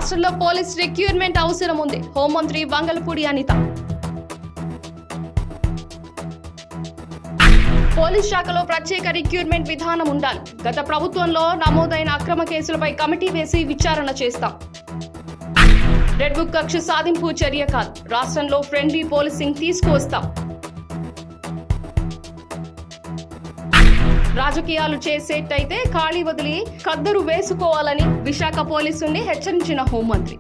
రాష్ట్రంలో police recruitment అవసరం ఉంది. హోంమంత్రి వంగలపూడి అనిత. పోలీస్ శాఖలో ప్రత్యేక రిక్రూట్మెంట్ విధానం ఉండాలి. గత ప్రభుత్వంలో నమోదైన అక్రమ కేసులపై కమిటీ వేసి విచారణ చేస్తాం. రెడ్ బుక్ కక్ష సాధింపు చర్య కాదు, రాష్ట్రంలో ఫ్రెండ్లీ పోలీసింగ్ తీసుకువస్తాం. రాజకీయాలు చేసేటైతే ఖాళీ వదిలి ఖద్దరు వేసుకోవాలని విశాఖ పోలీసుల్ని హెచ్చరించిన హోంమంత్రి.